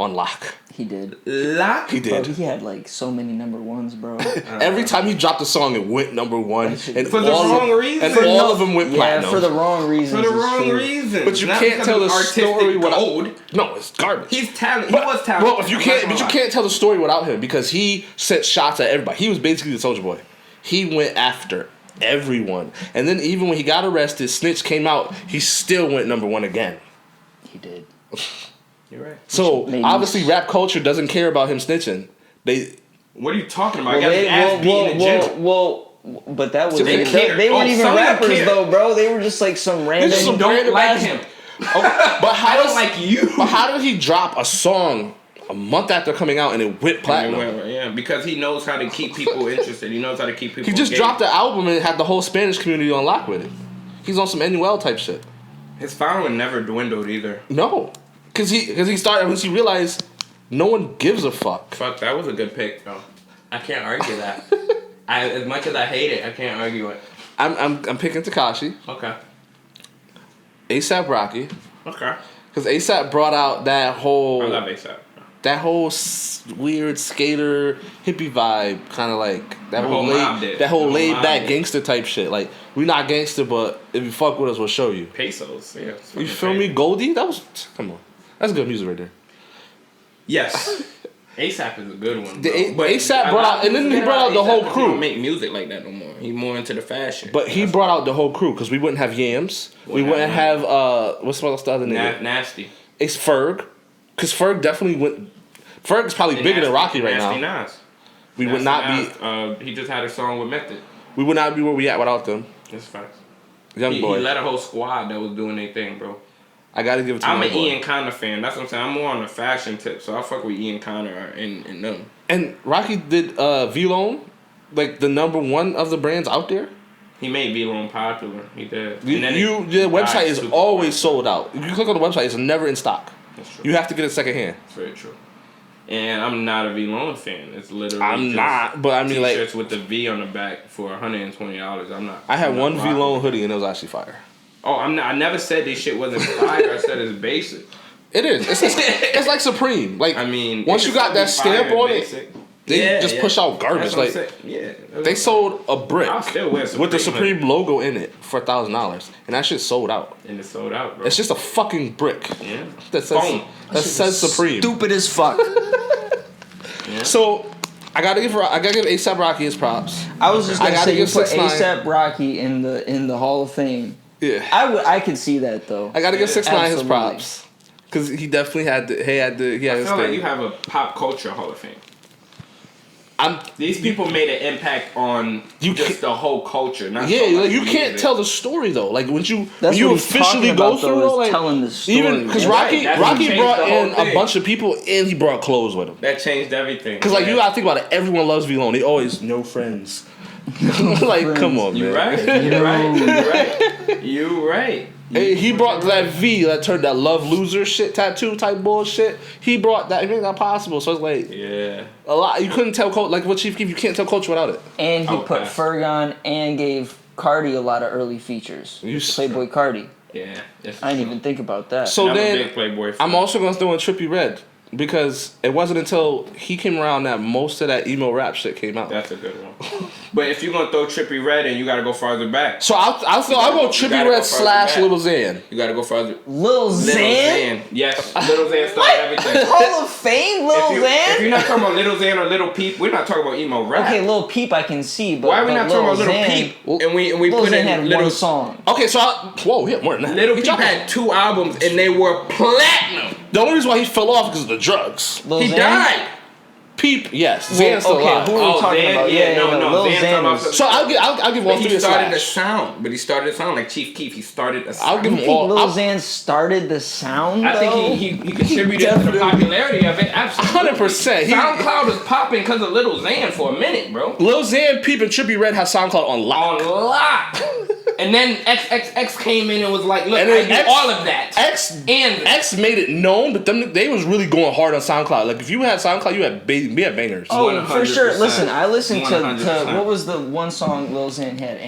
on lock. He did. Lock? He did. Bro, he had like so many number ones, bro. Every time he dropped a song, it went number one. And for the wrong reason. And all of them went platinum. For the wrong reasons. For the wrong reason. But you can't tell the story without. No, it's garbage. He's talented. He was talented. Well, if you can't, but you can't tell the story without him because he sent shots at everybody. He was basically the Soulja Boy. He went after everyone, and then even when he got arrested, Snitch came out. He still went number one again. He did. You're right. So obviously, rap culture doesn't care about him snitching. What are you talking about? I got his ass beat in the gym. But that was They weren't even rappers though, bro. They were just like some random. Some don't random like ass- him. But how I don't like you. But how did he drop a song a month after coming out and it went platinum? Yeah, because he knows how to keep people interested. He knows how to keep people. He just engaged. dropped the album and had the whole Spanish community on lock with it. He's on some NUL type shit. His following never dwindled either. No, because he started once he realized no one gives a fuck. Fuck, that was a good pick though. I can't argue that. As much as I hate it, I can't argue it. I'm picking Tekashi. Okay. A$AP Rocky. Okay. Because A$AP brought out that whole. I love A$AP. That whole weird skater hippie vibe, kind of like that whole laid back gangster type shit. Like we not gangster, but if you fuck with us, we'll show you. Pesos, yeah. You feel me, Goldie? That was come on. That's good music right there. Yes. A$AP is a good one. But A$AP brought out, and then he brought out the whole crew. He don't make music like that no more. He's more into the fashion. But he brought out the whole crew because we wouldn't have Yams. We wouldn't have what's the other name? Nasty. It's Ferg, because Ferg definitely went. Ferg is probably bigger than Rocky right now. Nas. We would not be. He just had a song with Method. We would not be where we at without them. That's facts. Young boy. He led a whole squad that was doing their thing, bro. I gotta give it to I'm Young an boy. Ian Connor fan. That's what I'm saying. I'm more on the fashion tip, so I fuck with Ian Connor and them. And Rocky did V-Lone, like the number one of the brands out there. He made V-Lone popular. He did. The website is always sold out. If you click on the website, it's never in stock. That's true. You have to get it secondhand. That's very true. And I'm not a V-Lone fan. It's literally I'm not, but I mean t-shirts like with the V on the back for $120. I'm not. I had I'm not one rocking. V-Lone hoodie and it was actually fire. Oh, I'm not. I never said this shit wasn't fire. I said it's basic. It is. It's like Supreme. Like I mean, once you got that stamp on it, they just push out garbage. That's Like they sold a brick I'll still wear Supreme with the Supreme logo in it for $1,000, and that shit sold out. And it's sold out, bro. It's just a fucking brick. Yeah. That says Supreme. Stupid as fuck. Yeah. So I gotta give A$AP Rocky his props. I was just gonna say you put 6ix9ine. A$AP Rocky in the Hall of Fame. Yeah. I could see that though. I gotta give 6ix9ine his Absolutely. props because he definitely had I his feel like thing. you have a pop culture Hall of Fame. These people made an impact on just the whole culture. Not so Yeah, much like you music. can't tell the story though. Like when you That's you what he's officially talking go about, through though, though, is like telling the story. even because Yeah. Rocky Right, Rocky changed brought the whole in a thing. bunch of people and he brought clothes with him. That changed everything. Because like you gotta think about it, everyone loves V-Lone. They always no friends. Like come on, You're man. right. You're right. You're right. You're right. Hey, he brought that V that turned that love loser shit tattoo type bullshit. He brought that. It made that possible. So it's like Yeah. a lot. You couldn't tell like what Chief Keef. You can't tell culture without it. And he Oh, put pass. Ferg on and gave Cardi a lot of early features. Playboy Cardi. Yeah. I didn't even think about that. So I'm a then big Playboy fan. I'm also gonna throw in Trippie Redd because it wasn't until he came around that most of that emo rap shit came out. That's a good one. But if you're gonna throw Trippie Redd in, you gotta go farther back. So I'll go Trippie gotta Redd go farther back. / Lil Xan. You gotta go farther. Lil Xan? Yes, Lil Xan started everything. Hall of Fame, Lil If you're Xan? not talking about Lil Xan or Lil Peep, we're not talking about emo rap. Okay, Lil Peep I can see, but Why are we not talking about Lil Xan, Peep? And we Lil put Xan in had Lil one song. Okay, so whoa, yeah, more than that. Lil He Peep dropped- had 2 albums and they were platinum. The only reason why he fell off because of the drugs. Lil He Xan? died. Peep, yes. Well, Xan's still okay, alive. who are we talking about? No, Lil Xan's Xan talking was- So I'll give all But three he a started a slash. sound. But he started a sound like Chief Keef. He started a sound. I'll give You him think all. Lil Xan started the sound, I though? think he contributed to the popularity of it. Absolutely. 100%. SoundCloud was popping because of Lil Xan for a minute, bro. Lil Xan, Peep, and Trippie Redd have SoundCloud on lock. On lock. And then XXX came in and was like, look, And I then do X- all of that. X made it known, but they was really going hard on SoundCloud. Like if you had SoundCloud, you had bangers. Oh, for sure. 100%. Listen, I listened to 100%. what was the one song Lil Xan had?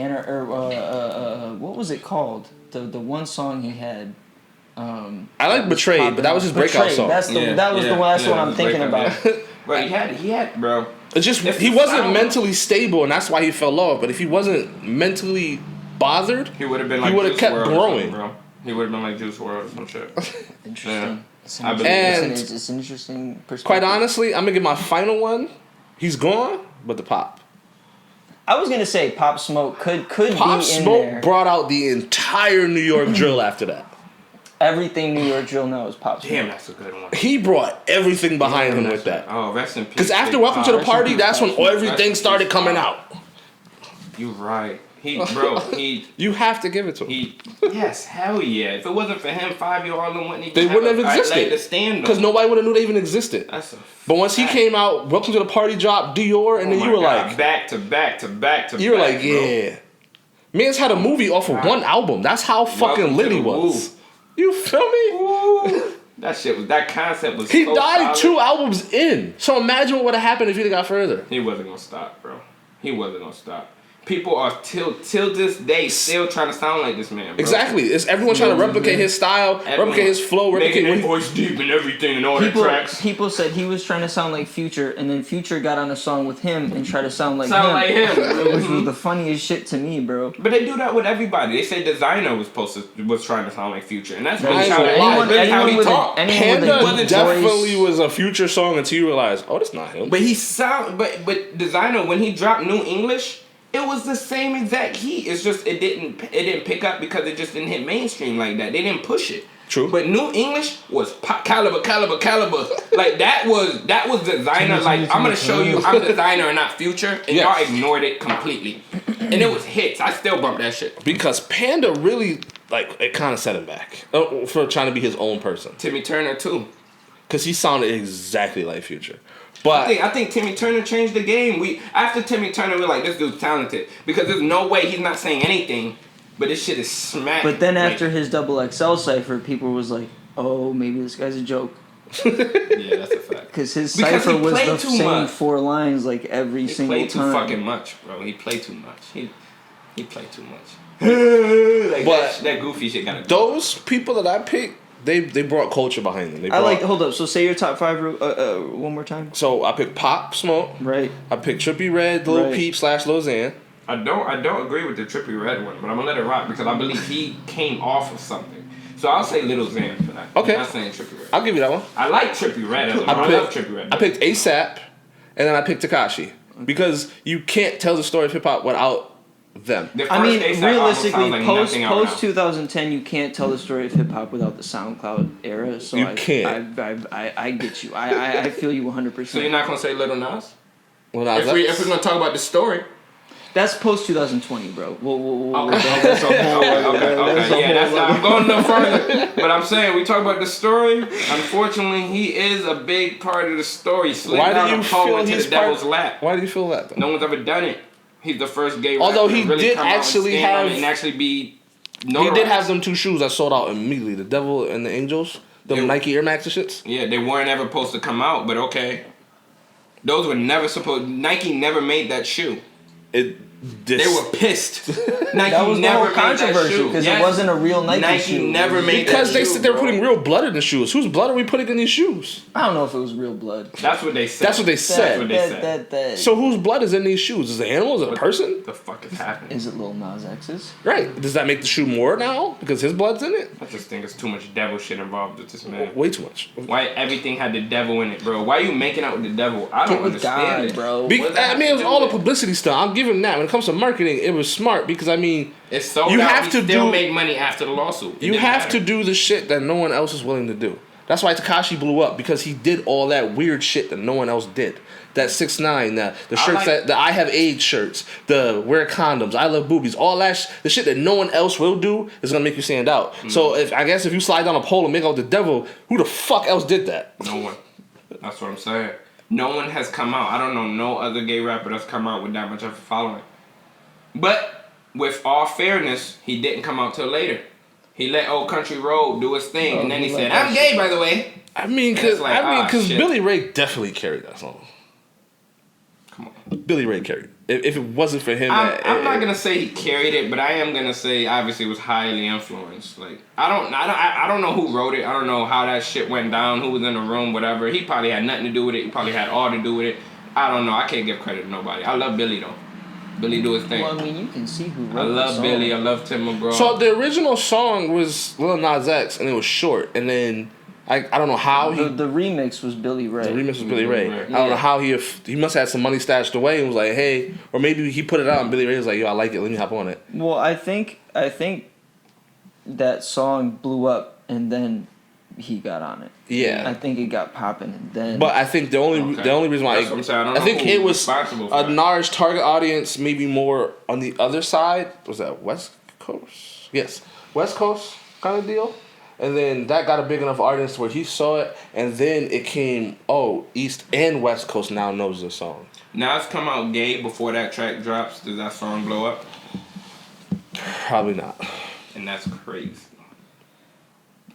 What was it called? The one song he had. I like Betrayed, but that was his breakout song. That's the one I'm thinking about. But he had, bro. It's just he wasn't mentally stable, and that's why he fell off. But if he wasn't mentally bothered, he would have been like he would have kept growing, bro. He would have been like Juice WRLD or some shit. Interesting. Yeah. It's an interesting perspective. Quite honestly, I'm gonna get my final one. He's gone, but the Pop. I was gonna say Pop Smoke could Pop be in there. Smoke brought out the entire New York drill after that. Everything New York drill now is Pop Smoke. Damn, that's a good one. He brought everything behind him with that. Oh, rest in peace. Because after Welcome to the Party, that's when everything started coming out. You right. You have to give it to him. Yes, hell yeah. If it wasn't for him, 5 Year Harlem wouldn't even they wouldn't have existed. Because nobody would have knew they even existed. But once he came out, Welcome to the Party dropped Dior, and then you were like, back to back. You were like, yeah. Man's had a movie off of one album. That's how fucking lit he was. You feel me? Ooh. That concept was. He died solid. 2 albums in. So imagine what would have happened if he'd got further. He wasn't gonna stop, bro. He wasn't gonna stop. People are till this day still trying to sound like this man, bro. Exactly. It's everyone trying to replicate his style, replicate his flow, replicate his voice deep and everything and all the tracks. People said he was trying to sound like Future, and then Future got on a song with him and tried to sound like him. Which was the funniest shit to me, bro. But they do that with everybody. They say Designer was trying to sound like Future, and that's really how he talked. Panda definitely was a Future song until you realize, oh, that's not him. But but Designer, when he dropped New English, it was the same exact heat. It's just it didn't pick up because it just didn't hit mainstream like that. They didn't push it. True. But New English was caliber. Like that was Designer. Like I'm gonna show you I'm Designer and not Future, and y'all ignored it completely. And it was hits. I still bump that shit. Because Panda really it kind of set him back for trying to be his own person. Timmy Turner too. Because he sounded exactly like Future. But I think Timmy Turner changed the game. After Timmy Turner, we're like, this dude's talented. Because there's no way he's not saying anything, but this shit is smack. But then after his XXL cipher, people was like, oh, maybe this guy's a joke. Yeah, that's a fact. Because his cipher was the same 4 lines like every single time. He played too fucking much, bro. He played too much. He played too much. But that goofy shit gotta go. Those people that I picked, They brought culture behind them. Hold up. So say your top 5 one more time. So I picked Pop Smoke. Right. I picked Trippie Redd, Lil Peep / Lil Xan. I don't agree with the Trippie Redd one, but I'm gonna let it rock because I believe he came off of something. So I'll say Lil Xan for that. Okay. I'm not saying Trippie Redd. I'll give you that one. I like Trippie Redd. I love Trippie Redd. I picked ASAP, and then I picked Tekashi because you can't tell the story of hip hop without them. I mean, realistically, post 2010, you can't tell the story of hip hop without the SoundCloud era. So you can't. I get you. I feel you 100%. So you're not gonna say Lil Nas? Well, if we're gonna talk about the story, that's post 2020, bro. Okay. That's a whole. Okay. I'm going no further. But I'm saying we talk about the story. Unfortunately, he is a big part of the story. Why do you feel he's the devil's lap? Why do you feel that though? No one's ever done it. He's the first gay rapper. Although he really did actually have and actually be notarized. He did have them 2 shoes that sold out immediately. The Devil and the Angels. Them Nike Air Max and shits. Yeah, they weren't ever supposed to come out, but okay. Those were never supposed. Nike never made that shoe. They were pissed. Nike that was never no controversy because it wasn't a real Nike shoe. Nike never made because that they said they were putting real blood in the shoes. Whose blood are we putting in these shoes? I don't know if it was real blood. That's what they said. That's what they said. So whose blood is in these shoes? Is it an animal? Is it a person? What the fuck is happening? Is it Lil Nas X's? Right. Does that make the shoe more now because his blood's in it? I just think it's too much devil shit involved with this man. Way too much. Why everything had the devil in it, bro? Why are you making out with the devil? I don't understand it, bro. I mean, it was all the publicity stuff. I'll give him that. When it comes to marketing, it was smart because I mean, it's sold you out. Have to still make money after the lawsuit. You have to do the shit that no one else is willing to do. That's why Tekashi blew up because he did all that weird shit that no one else did. That 6ix9ine, the shirts the I have AIDS shirts, the wear condoms, I love boobies, all that the shit that no one else will do is gonna make you stand out. Mm-hmm. So if you slide down a pole and make out with the devil, who the fuck else did that? No one. That's what I'm saying. No one has come out. I don't know no other gay rapper that's come out with that much of a following. But with all fairness, he didn't come out till later. He let Old Country Road do his thing, and then he said, "I'm gay, by the way." I mean, because Billy Ray definitely carried that song. Come on. Billy Ray carried it. If it wasn't for him, I'm not gonna say he carried it, but I am gonna say obviously it was highly influenced. Like I don't know who wrote it. I don't know how that shit went down. Who was in the room? Whatever. He probably had nothing to do with it. He probably had all to do with it. I don't know. I can't give credit to nobody. I love Billy though. Billy do his thing. Well, I mean, you can see who wrote I love Billy. I love Tim McGraw. So the original song was Lil Nas X, and it was short. And then I don't know how the remix was Billy Ray. The remix was Billy Ray. Yeah. I don't know how he must have had some money stashed away and was like, hey, or maybe he put it out and Billy Ray was like, yo, I like it. Let me hop on it. Well, I think that song blew up and then he got on it. Yeah. I think it got popping and then. But I think the only reason why I think it was a large target audience, maybe more on the other side. Was that West Coast? Yes, West Coast kind of deal. And then that got a big enough audience where he saw it, and then it came. Oh, East and West Coast now knows the song. Now it's come out gay before that track drops. Does that song blow up? Probably not. And that's crazy.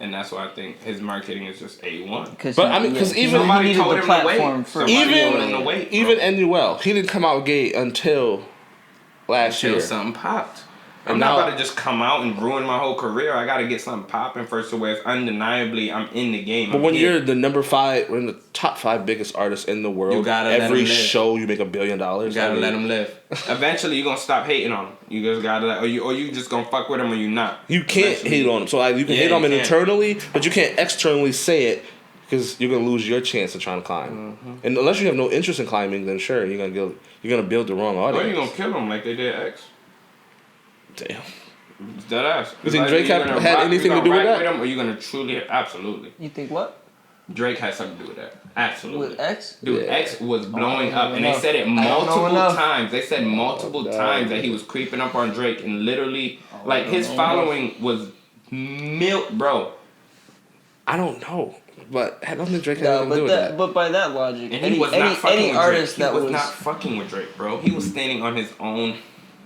And that's why I think his marketing is just A1. But I mean, because even somebody told him platform to wait. Even NUL, he didn't come out gay until last year. Something popped. I'm not about to just come out and ruin my whole career. I got to get something popping first to where it's undeniably I'm in the game. But when you're the number 5, we're in the top 5 biggest artists in the world. You gotta every show you make $1 billion. You gotta let them live. Eventually, you're gonna stop hating on them. You just gotta, or you just gonna fuck with them, or you not. You can't hate on them. So like, you can hate on them internally, but you can't externally say it because you're gonna lose your chance of trying to climb. Mm-hmm. And unless you have no interest in climbing, then sure, you're gonna build the wrong audience. Or you're gonna kill them like they did X. Damn. Dead ass. You think Drake had anything to do with that? With him, or you gonna truly, absolutely. You think what? Drake had something to do with that. Absolutely. With X? Dude, X was blowing up, and they said it multiple times. They said multiple times that he was creeping up on Drake, and literally, like, his following was milk, bro. I don't know, but I don't think Drake had anything to do with that. But by that logic, and he was not fucking with artist Drake. That was not fucking with Drake, bro. He was standing on his own,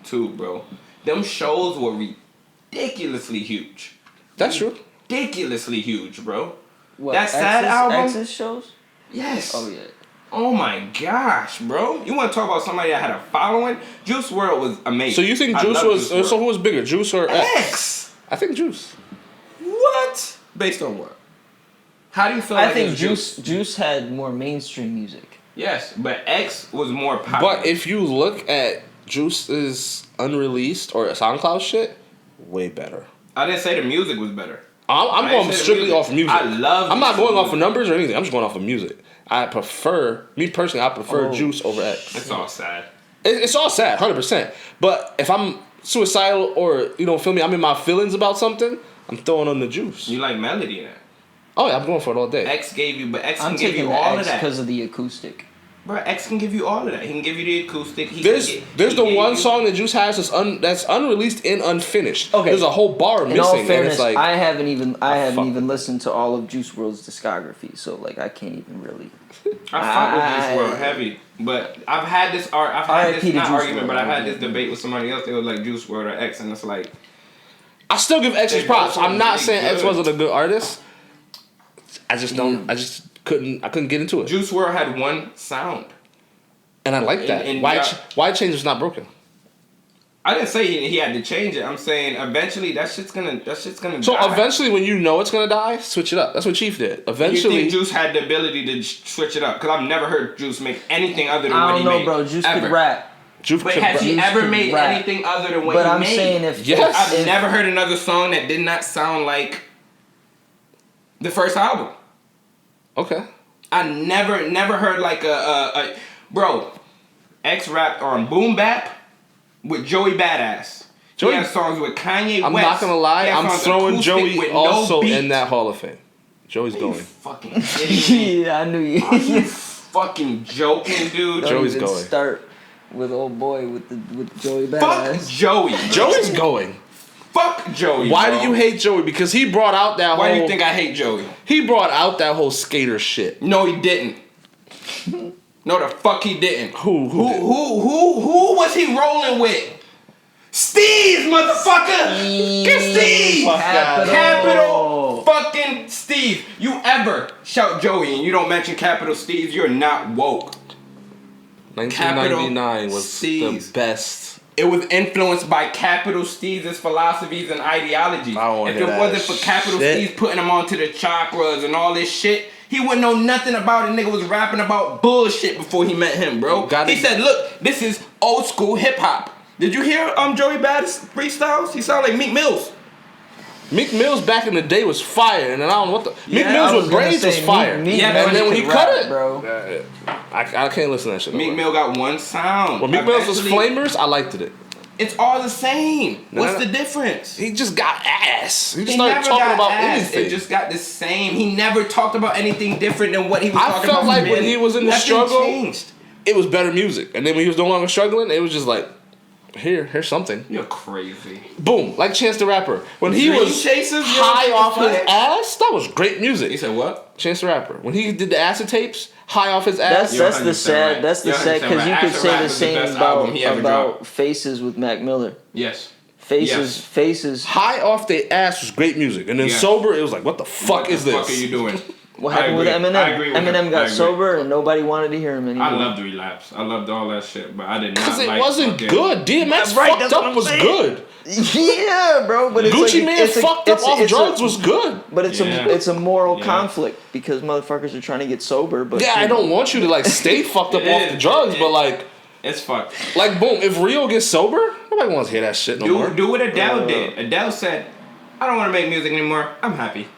too, bro. Them shows were ridiculously huge. That's true. Ridiculously huge, bro. What, that sad album? X's shows? Yes. Oh, yeah. Oh, my gosh, bro. You want to talk about somebody that had a following? Juice WRLD was amazing. So you think Juice was... So who was bigger, Juice or X? I think Juice. What? Based on what? How do you feel I think Juice had more mainstream music. Yes, but X was more popular. But if you look at Juice's unreleased or SoundCloud shit, way better. I didn't say the music was better. I'm going strictly off music. I'm not going off of numbers or anything. I'm just going off of music. Me personally, I prefer Juice over X. It's all sad. It's all sad, 100%. But if I'm suicidal or, feel me, I'm in my feelings about something, I'm throwing on the Juice. You like melody in it? Oh, yeah, I'm going for it all day. X can give you all all of of that. because of the acoustic. Bro, X can give you all of that. He can give you the acoustic. There's the one song that Juice has that's unreleased and unfinished. Okay. There's a whole bar missing. In all fairness, and it's like, I haven't even listened to all of Juice WRLD's discography, so like I can't even really. I fuck with Juice WRLD heavy, but I've had this argument, but I've had this debate with somebody else. They were like Juice WRLD or X, and it's like I still give X his props. I'm not saying X wasn't a good artist. I just don't. I couldn't get into it. Juice WRLD had one sound, and I like that. Why change is not broken? I didn't say he had to change it. I'm saying eventually that shit's gonna So die. eventually, when you know it's gonna die, switch it up. That's what Chief did. Eventually, you think Juice had the ability to switch it up? Because I've never heard Juice make anything other than what he made. I don't know, bro. Juice could rap. But has he ever made anything other than what he made? But I'm saying I've never heard another song that did not sound like the first album. Okay. I never heard like a bro. X rapped on Boom Bap with Joey Badass. He has songs with Kanye West. I'm not gonna lie. I'm throwing Joey also in that Hall of Fame. Joey's going. Are you fucking kidding me? Yeah, I knew you. Are you fucking joking, dude? Joey's going. Start with old boy with Joey Badass. Fuck Joey. Joey's going. Fuck Joey. Why do you hate Joey? Because he brought out that Why do you think I hate Joey? He brought out that whole skater shit. No, he didn't. No, the fuck he didn't. Who was he rolling with? Steve, motherfucker! Get Steve! Capital fucking Steve. You ever shout Joey and you don't mention Capital Steve, you're not woke. 1999 was the best. It was influenced by Capital Steez's philosophies and ideologies. If it wasn't for Capital Steez putting him onto the chakras and all this shit, he wouldn't know nothing about it. Nigga was rapping about bullshit before he met him, bro. He said, look, this is old school hip hop. Did you hear Joey Badass freestyles? He sounded like Meek Mills. Meek Mills back in the day was fire, and then I don't know what the Meek Mills with braids was fire. And then when he cut it, bro, I can't listen to that shit. Meek Mill got one sound. When Meek Mills was Flamers, I liked it. It's all the same. What's the difference? He just got ass. He just started talking about anything. It just got the same. He never talked about anything different than what he was talking about. I felt like when he was in the struggle, changed. It was better music, and then when he was no longer struggling, it was just like. Here's something. You're crazy. Boom, like Chance the Rapper. When he was high off his ass, that was great music. He said what? Chance the Rapper. When he did the acid tapes, high off his ass. That's the sad. That's the sad because you could say the same about Faces with Mac Miller. Yes. Faces. High off their ass was great music, and then sober, it was like, what the fuck is this? What the fuck are you doing? What happened with Eminem? Eminem got sober and nobody wanted to hear him anymore. I loved Relapse. I loved all that shit, but I did not like. Because it wasn't good. DMX fucked up was good. Yeah, bro. But it's Gucci Mane fucked up off drugs was good. But it's a moral conflict because motherfuckers are trying to get sober. But I don't want you to like stay fucked up off the drugs, but like. It's fucked. Like, boom, if Rio gets sober, nobody wants to hear that shit no more. Do what Adele did. Adele said, I don't want to make music anymore. I'm happy.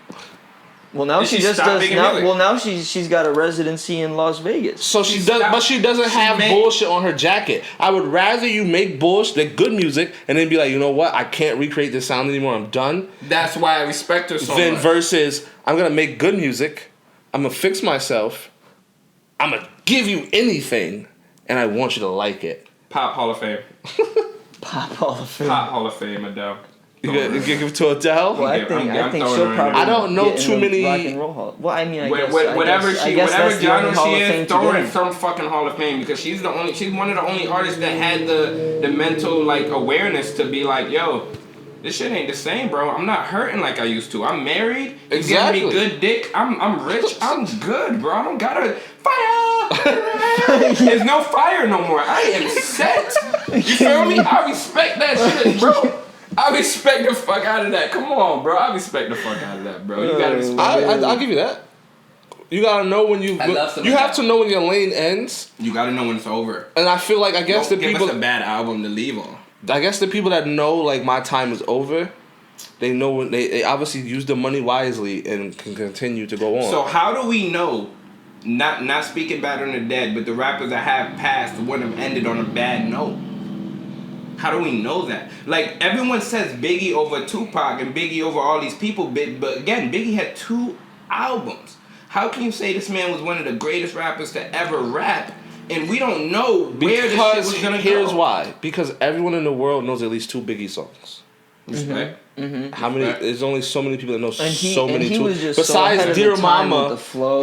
Well, now she just does. Now she's got a residency in Las Vegas. So she does, but she doesn't have bullshit on her jacket. I would rather you make bullshit, like good music, and then be like, you know what? I can't recreate this sound anymore. I'm done. That's why I respect her so much. Then versus, I'm gonna make good music. I'm gonna fix myself. I'm gonna give you anything, and I want you to like it. Pop Hall of Fame. Pop Hall of Fame. Pop Hall of Fame, Adele. You give it to Adele? Well, I think she'll probably. I don't know too many. Rock and Roll Hall. Well, I mean, I guess whatever genre she is, throw her in in some fucking Hall of Fame because she's one of the only artists that had the mental like awareness to be like, yo, this shit ain't the same, bro. I'm not hurting like I used to. I'm married. You giving me good dick. I'm rich. I'm good, bro. I don't gotta fire. There's no fire no more. I am set. You feel me? I respect that shit, bro. I respect the fuck out of that. Come on, bro. I respect the fuck out of that, bro. You gotta respect I'll give you that. You gotta know when you have to know when your lane ends. You gotta know when it's over. And I feel like Don't give us a bad album to leave on. I guess the people that know like my time is over, they know when they obviously use the money wisely and can continue to go on. So how do we know? Not speaking bad on the dead, but the rappers that have passed wouldn't have ended on a bad note. How do we know that? Like, everyone says Biggie over Tupac and Biggie over all these people, but again, Biggie had 2 albums. How can you say this man was one of the greatest rappers to ever rap, and we don't know where this shit was gonna go? Here's why. Because everyone in the world knows at least 2 Biggie songs. Respect. Mm-hmm. How many? There's only so many people that know so many. Besides Dear Mama,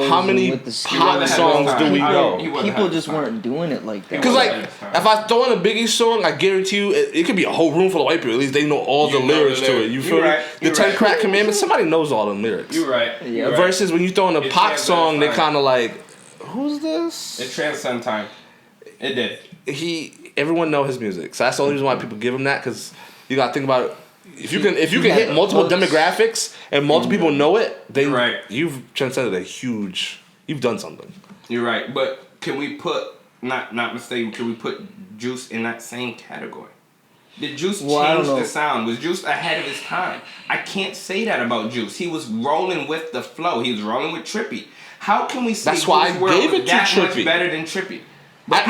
how many pop songs do we know? People just weren't doing it like that. Because like, if I throw in a Biggie song, I guarantee you, it could be a whole room full of white people. At least they know all the lyrics to it. You feel me? The 10 Crack Commandments. Somebody knows all the lyrics. You're right. Versus when you throw in a Pac song, they kind of like, who's this? It transcends time. It did. Everyone know his music, so that's the only reason why people give him that. Because you gotta think about it. If you can hit multiple demographics and multiple people know it, then you've transcended you've done something. You're right, but can we put not mistaken? Can we put Juice in that same category? Did Juice change the sound? Was Juice ahead of his time? I can't say that about Juice. He was rolling with the flow. He was rolling with Trippy. How can we say that's why I gave it to Trippy? Much better than Trippy? I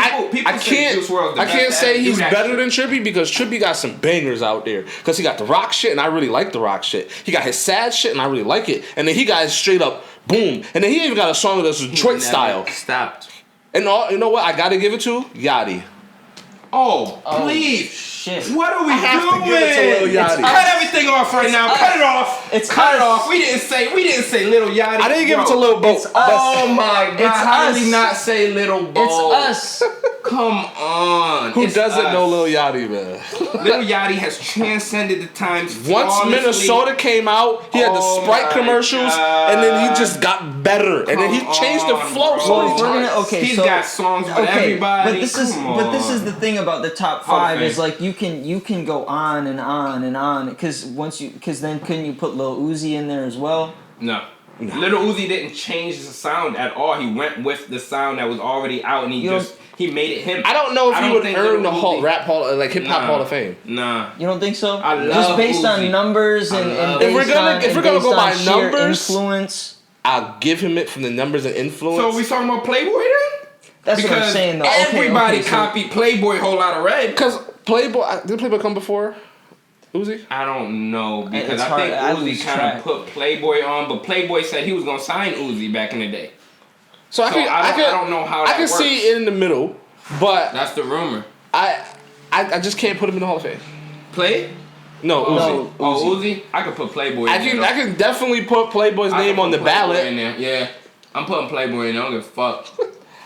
can't say he's better than Trippy because Trippy got some bangers out there. Because he got the rock shit and I really like the rock shit. He got his sad shit and I really like it. And then he got his straight up boom. And then he even got a song that's Detroit style. Stopped. And you know what? I gotta give it to Yachty. Oh, please. Shit. What are we doing? To give it to Lil Yachty. Cut everything off right now. Cut it off. Cut it off. We didn't say Little Yachty. I didn't give it to Lil Bo. Oh my God. How did we not say Little Bo? It's us. Come on. Who It's doesn't us. know Lil Yachty, man? Lil Yachty has transcended the times. Once flawlessly. Minnesota came out, he had the Oh Sprite my commercials, God. and then he just got better, and then he Come changed the on, flow bro. so Well, many if we're times. gonna okay, He's so got songs with everybody. But this is Come the thing about the top Hall of 5 is Fame. like you can go on and on and on because then couldn't you put Lil Uzi in there as well? No. Little Uzi didn't change the sound at all. He went with the sound that was already out, and he made it him. I don't know if he would think earn the Lil Uzi- rap hall, like hip hop Hall of Fame. Nah. You don't think so? I love just based Uzi. on numbers and love based If we're gonna- on, if and we're gonna based go on by sheer numbers, influence. I'll give him it from the numbers and influence. So we talking about Playboy then? That's what I'm saying though. Everybody so- copied Playboy Whole Lotta Red. Because Playboy, did Playboy come before Uzi? I don't know because It's I hard- think I Uzi lose kind track. of put Playboy on, but Playboy said he was gonna sign Uzi back in the day. So I don't know how I that can works. see it in the middle, but That's the rumor. I just can't put him in the Hall of Fame. Play? No, Uzi. No. Oh, Uzi? I could put Playboy I in there. can definitely put Playboy's I name can on the put Playboy ballot. in there. Yeah, I'm putting Playboy in there. I don't give a fuck.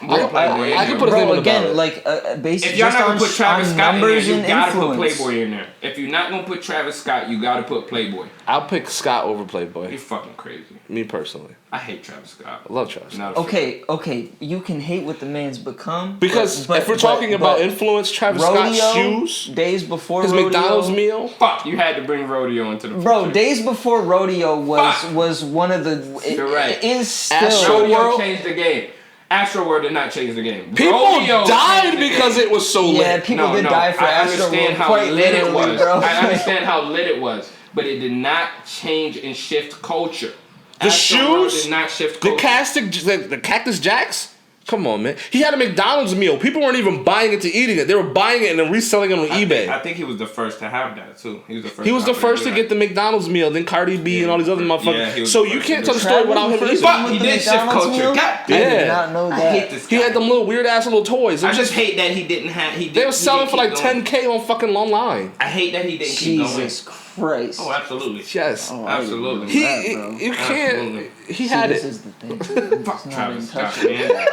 I'm I putting can- Playboy in I can there. put his name Bro, on the again, ballot. like based If y'all just not on, gonna put Travis on Scott in there, numbers you and gotta put influence. Playboy in there. If you're not gonna put Travis Scott, you gotta put Playboy. I'll pick Scott over Playboy. You're fucking crazy. Me personally, I hate Travis Scott. I love Travis. Not a fan. Okay, you can hate what the man's become. Because but- if we're but- talking about but influence, Travis Rodeo, Scott's shoes, days before his Rodeo, McDonald's meal. Fuck, you had to bring Rodeo into the Bro, picture. days before Rodeo Fuck. was one of the. You're right. It is still. Astro Rodeo World? changed the game. Astro World did not change the game. People Rodeo died changed the because game. it was so Yeah, lit. people did die for I Astro understand World how quite lit it literally, was. bro. I understand how lit it was, but it did not change and shift culture. The Astro World shoes, did not shift the culture. the Cactus Jacks. Come on, man. He had a McDonald's meal. People weren't even buying it to eating it. They were buying it and then reselling it on eBay. I think he was the first to have that too. He was the first. He was the first to do get the McDonald's meal, then Cardi B and all these other motherfuckers. Yeah, he was so the you first can't to tell do the story Travis without him. was either. Fuck, he with the did shift McDonald's culture. meal? God I Yeah. did not know I that. hate this guy. He had them little weird ass little toys. I just hate that he didn't have. They were selling for like 10K on fucking online. I hate that he didn't keep going. Jesus Christ. Oh, absolutely. Yes. Oh, I didn't Absolutely. know He, that, bro. you can't. Absolutely. He See, had this it. is the thing. Fuck It's not Travis Scott, untouchable. man.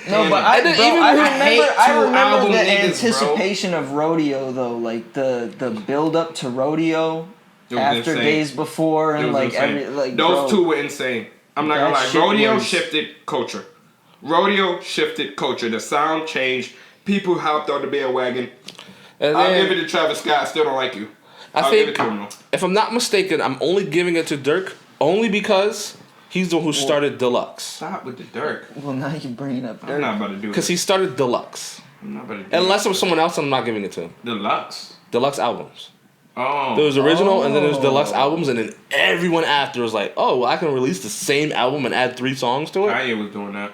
No, but I, And then bro, even I with- remember, hate I two remember album the niggas, anticipation of Rodeo though, like the build up to Rodeo It was after insane. days before It and was like insane. every like Those bro, two were insane. I'm not That gonna lie. shit Rodeo was- shifted culture. Rodeo shifted culture. The sound changed. People hopped on the bandwagon. And I'll then, give it to Travis Scott. I still don't like you. I I'll give think, it to him though. if I'm not mistaken, I'm only giving it to Durk only because he's the one who started Deluxe. Stop with the Durk. Well, now you're bringing up I'm Durk. not about to do Because it. he started Deluxe. I'm not about to do Unless it was someone else, I'm not giving it to him. it. Deluxe. Deluxe albums. Oh. There was original and then there's deluxe Oh. albums, and then everyone after was like, oh, well, I can release the same album and add 3 songs to it. Kanye was doing that.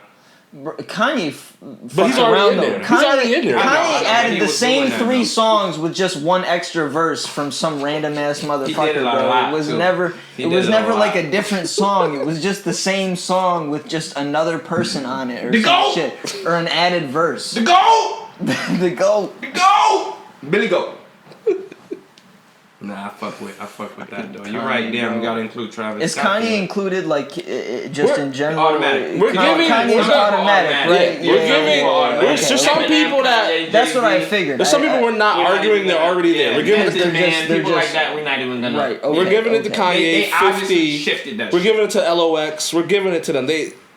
Bro, Kanye, But he's fucked already around in though. there. He's already in there. I know, Kanye but added he the was same doing that, 3 though. songs with just one extra verse from some random ass motherfucker, did it a bro. lot, It was too. never, He it did was it a never like lot. a different song. It was just the same song with just another person on it or The some GOAT! shit or an added verse. The GOAT! The GOAT. The GOAT! Billy Goat. Nah, I fuck with that though. You're right, damn. We gotta include Travis. Is Scott Kanye there. included like just We're- in general? Automatic. We're giving- Kanye's we're giving- automatic, right? We're giving. automatic. There's some people that. That's what I figured. There's some people we're not arguing. They're already there. We're giving it. they're just- they're people just- like that. We're not even gonna. Right. We're okay, giving it to okay. Kanye. They obviously 50. shifted that. We're shit. giving it to LOX. We're giving it to them.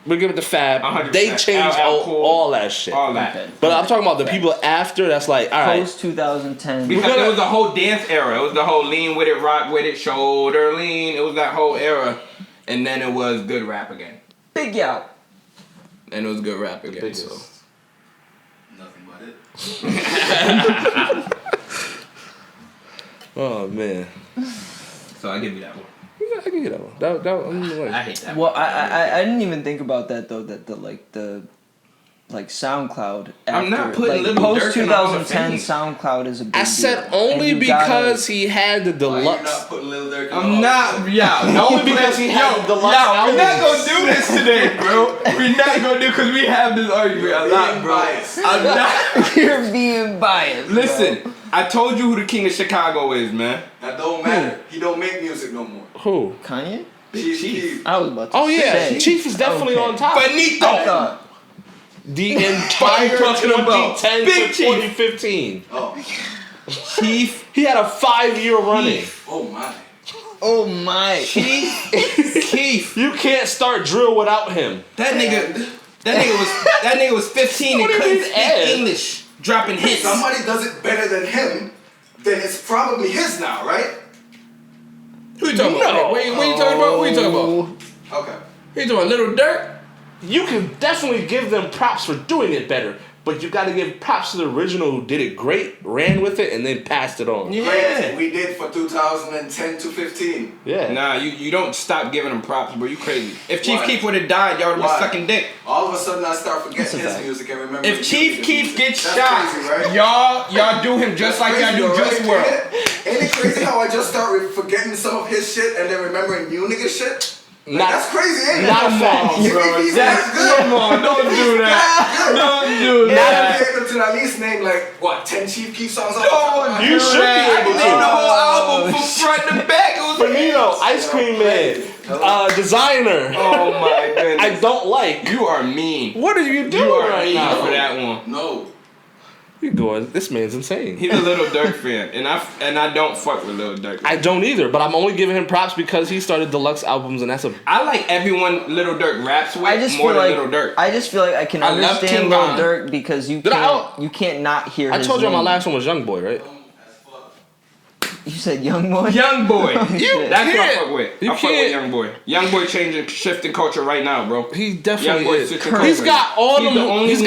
We're giving it to Fab. 100%. They changed LL Cool. all that shit. All that. Okay. But I'm talking about the people after. That's like, all right. Post 2010. Because gonna- it was the whole dance era. It was the whole lean with it, rock with it, shoulder lean. It was that whole era. And then it was good rap again. Big Yow. And it was good rap again. Biggest. So. Nothing but it. Oh man. So I give you that one. Yeah, I can get that one. I hate that Well, one. I didn't even think about that though. That the SoundCloud. After, I'm not putting like, Lil post Durk in all the 2010 fame. SoundCloud is a big I said deal. only And you gotta- because he had the Why you deluxe. not putting Lil Durk in I'm the not, yeah. Only because he had the deluxe we're not albums. gonna do this today, bro. We're not gonna do because we have this argument a lot, bro. biased. I'm not. You're being biased. bro. Listen, I told you who the king of Chicago is, man. That don't matter. He don't make music no more. Who? Kanye. Chief. I was about to Oh yeah, say. Chief is definitely Okay. on top. I Benito. thought. the entire talking about? 2010 Big to Chief. 2015. Oh. Chief, he had a 5-year running. Oh my. Oh my. Keith. You can't start drill without him. That nigga was 15 and What do you couldn't mean, speak Ed? English. Dropping hits. Somebody does it better than him, then it's probably his now, right? Who you talking about? What you talking about? What you talking about? Okay. Who you talking about? Little Durk? You can definitely give them props for doing it better, but you got to give props to the original who did it great, ran with it, and then passed it on. Great. We did for 2010 to 15. Yeah. Nah, you don't stop giving him props, bro. You crazy. If Chief Why? Keef would have died, y'all would have Why? been sucking dick. All of a sudden, I start That's forgetting a his fact. music and remember. If Chief Keef gets That's shot, crazy, right? y'all do him just like y'all do Juice WRLD. Ain't it crazy how I just start forgetting some of his shit and then remembering you niggas shit? Like, Not- that's crazy, ain't it? not a fact. If he's that good. Come on, don't do that. Don't do Yeah, that. I'd be able to at least name like what 10 Chief Keef songs. Don't You do should be that. I able can to. name the whole album from front to back. It was Benito, Ice Cream Man, Designer. Oh my goodness. I don't like. You are mean. What are you doing You are right mean now? for that one. No. You going? This man's insane. He's a Little Durk fan, and I don't fuck with Little Durk. I don't either, but I'm only giving him props because he started deluxe albums, and that's a. I like everyone Little Durk raps with I just more feel than like Little Durk. I just feel like I can I love understand King Lil Von. Durk because you Did I- can't not hear I his told you my name. last one was Young Boy, right? You said Young Boy? Young Boy. You That's what I can't- fuck with. you I fuck with can't- Young Boy. Young Boy changing, shifting culture right now, bro. He Young definitely Boy is. switching culture. He's got all He's them. the only He's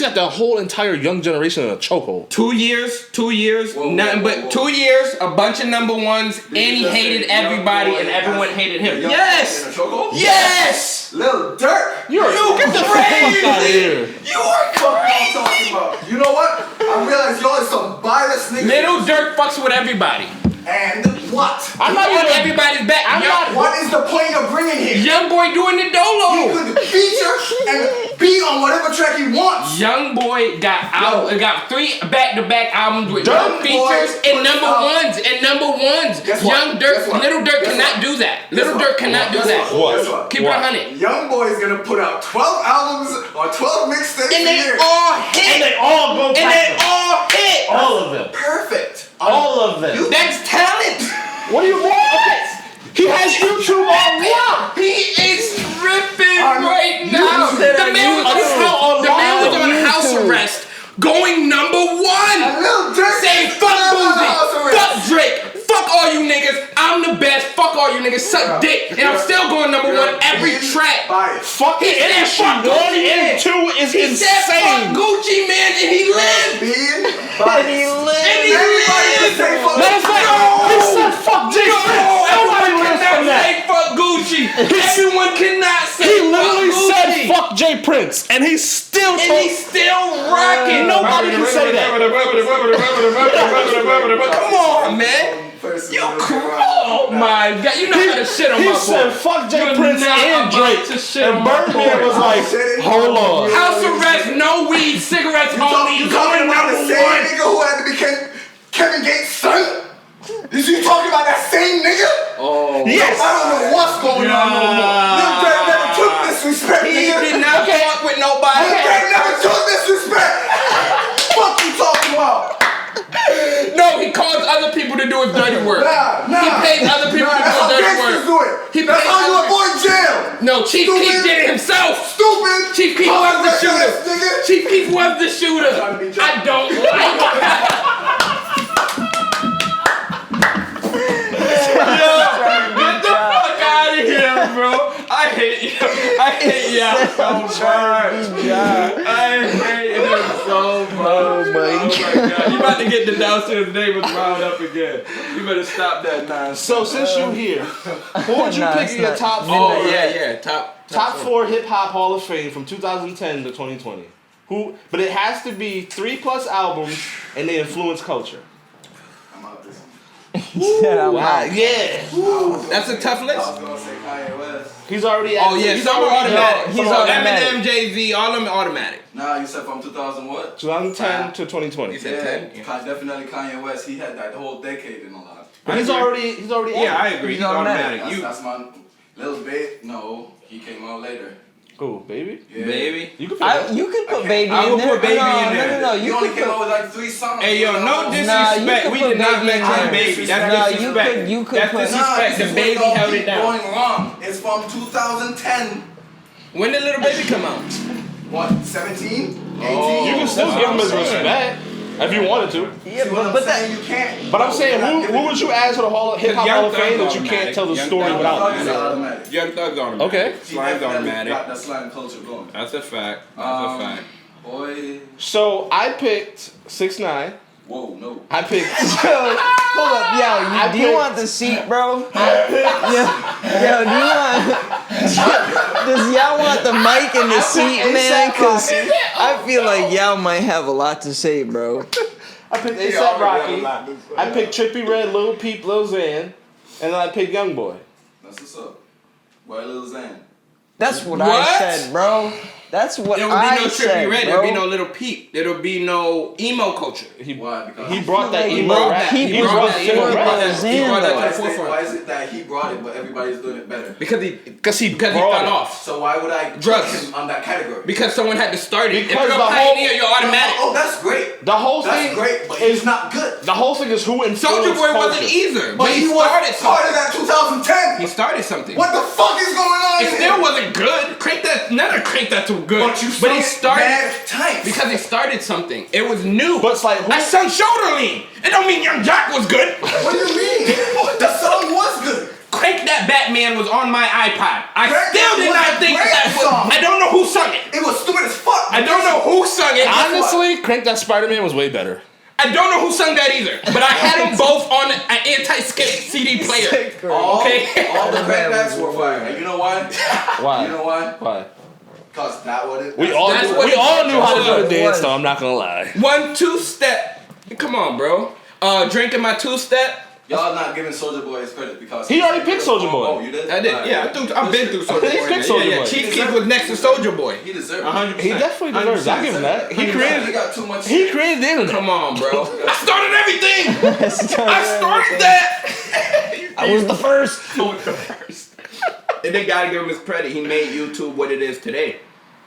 one- got the whole entire young generation in a chokehold. 2 years, Whoa, nothing whoa, but whoa. 2 years, a bunch of number ones, and he just hated say Young everybody, Boy and everyone has- hated him. Young Yes! Boy in a chokehold? Yes! Lil Durk. You Get the crazy! fuck out of here. You are Fuck y'all crazy! talking about. You know what? I realize y'all is some biased niggas. Little Durk fucks with everybody. And what? I'm not on even. everybody's back. I'm not- What is the point of bringing him? Young Boy doing the He dolo. could feature and be on whatever track he wants. Young Boy got got 3 back-to-back albums with Young no features Boy and number puts out- ones and number ones. Guess what? Young Durk, Guess what? Little Durk Guess cannot what? do that. Guess Little what? Durk cannot do Guess that. What? Guess what? Keep it 100. Young Boy is gonna put out 12 albums or 12 mixtapes And a they year. all hit. And they all go. And they all hit. all of them. Perfect. All of them. That's talent. What do you want? Okay. He has YouTube on lock. He is tripping On right now. said The on man was YouTube. on the man was on YouTube. house arrest, going number 1. Lil Durk Saying is fuck still on house Boozy, arrest. fuck Drake, fuck all you niggas. I'm the best. Fuck all you niggas. Suck dick, and I'm still going number 1 every track. Bias. Fucking He said industry fuck 1 Gucci and Man. 2 is He said fuck insane. Gucci Man, and he lived. Being And biased. he lived. And he Everybody can lived. say fuck. Matter of fact, he said fuck Jay No, Prince. everyone Everybody lives cannot from that. say fuck Gucci. Everyone cannot say He literally fuck said Gucci. fuck Jay Prince, and he's still And talking. he's still rocking. Nobody can say that. Come on, man. You oh my god, you know how to shit on He my said boy. fuck Jay You're Prince not and about Drake, to shit and on my Birdman boy. was like, hold on. House arrest, no weed, cigarettes only, You talking going about the number same 1. nigga who had to be Kevin Gates' son? Is you talking about that same nigga? Oh. Yes. I don't know what's going on no more. Lil Durk never took disrespect, He nigga. did not fuck with nobody. Lil Durk never took disrespect. Fuck you talking about? No, he caused other people to do his dirty work. Nah. He paid other people to do That's his how dirty gangsters do work. it. He That's paid how you other- avoid jail. No, Chief Stupid. Keef did it himself. Stupid. Chief Keef was the House shooter. arrest, nigga. Chief Keef was the shooter. trying to be I don't like Get the fuck out of here, bro. I hate you. I hate you so much. I hate him so much. Oh my god. You about to get the downstairs neighbors riled up again. You better stop that nonsense. So since you here, who would you Nah, pick it's in your not- top Oh four? yeah. Top 4 hip hop Hall of Fame from 2010 to 2020. Who? But it has to be 3+ albums, and they influence culture. I'm out this. He said I'm out. Yeah. That's a tough I list. was gonna say Kanye West. He's already. Oh yeah, some are automatic. He's He's automatic. Eminem, Jay-Z, all of them automatic. Nah, you said from 2000 what? 2010 to 2020. You said 10? Definitely Kanye West. He had that whole decade in a lot. But he's already. Yeah, I out. agree. He's He's automatic. automatic. You That's my Lil Baby. No, he came out later. Who, Baby? Yeah. Baby. You can put You could put Okay. Baby I in will there. put Baby in there. No. You You only could came put. out with like 3 songs. Hey, yo, no Nah, you disrespect. could We put did not Baby in mention there. Baby. That's Nah, disrespect. you could That's put. disrespect. The Baby held it down. Going wrong. It's from 2010. When did Little Baby come out? What? 17? 18? Oh. You can still That's give him what his I'm saying. respect if you wanted to. Yeah, See what I'm but saying? that. You can't. But I'm saying, who would you add to the Hip Hop Young Hall of Fame Thug's that you can't automatic. tell the Young story Thug's without? Automatic. Young Thug's automatic. Okay. Slime's automatic. Got the slime culture going. That's a fact. That's a fact. Boy. So I picked 6ix9ine. Whoa, no. I picked. Hold up, yo. Do you want the seat, bro? Yo, do you want? Does y'all want the mic and the seat, man? Cause I feel like y'all might have a lot to say, bro. I picked A$AP Rocky. I picked Trippie Redd, Lil Peep, Lil Xan, and then I picked Youngboy. That's what's up. Why Lil Xan? That's what What? I said, bro. That's what There would I be no said, Trippie Redd. bro. There'll be no Little Peep. There'll be no emo culture. Why? Because He brought that like emo Lil rap. Peep He was brought before that emo Lil rap. Xan, He brought that though. to the forefront. Why is it that he brought it, but everybody's doing it better? Because he Because he fell brought it. off. So why would I Drugs. put him on that category? Because someone had to start it. Because if you're the a whole- pioneer, you're automatic. Oh, that's great. The whole That's thing great, but is he's not good. the whole thing is who influenced Soulja Boy wasn't culture. either, But but he he was started part of something. that 2010. He started something. What the fuck is going on? It in still here? wasn't good. Crank that, never crank that too good. But you but he sung it started mad tight. because he started something. It was new. But it's like, who- I sung Shoulder Lean. It don't mean Young Jock was good. What do you mean? The song was good. Crank That Batman was on my iPod. I Crank still That did was not a think great that was. song. I don't know who sung it. It was stupid as fuck. I don't know who sung it. Honestly, Crank That Spider-Man was way better. I don't know who sung that either. But I had them both on an anti-skip CD player. All, Okay. all the crackbacks were fire. And you know why? Why? You know why? Why? Because that what it. We all That's knew, what we it all knew how to was. do a dance, though. I'm not gonna lie. 1-2 step. Come on, bro. Drinking my 2-step. Y'all not giving Soulja Boy his credit because He already picked Soulja Boy. Oh, you did? I did. Alright. Yeah, I've been through Soulja He Boy. picked Yeah, Soulja yeah. Boy. Chief Keef was next to Soulja Boy. He deserved it. 100%. He definitely deserves it. I'll give him that. He He created. got too much. He created the internet. Come on, bro. I started everything. I started that. I was the first. I was the first. And they gotta give him his credit. He made YouTube what it is today.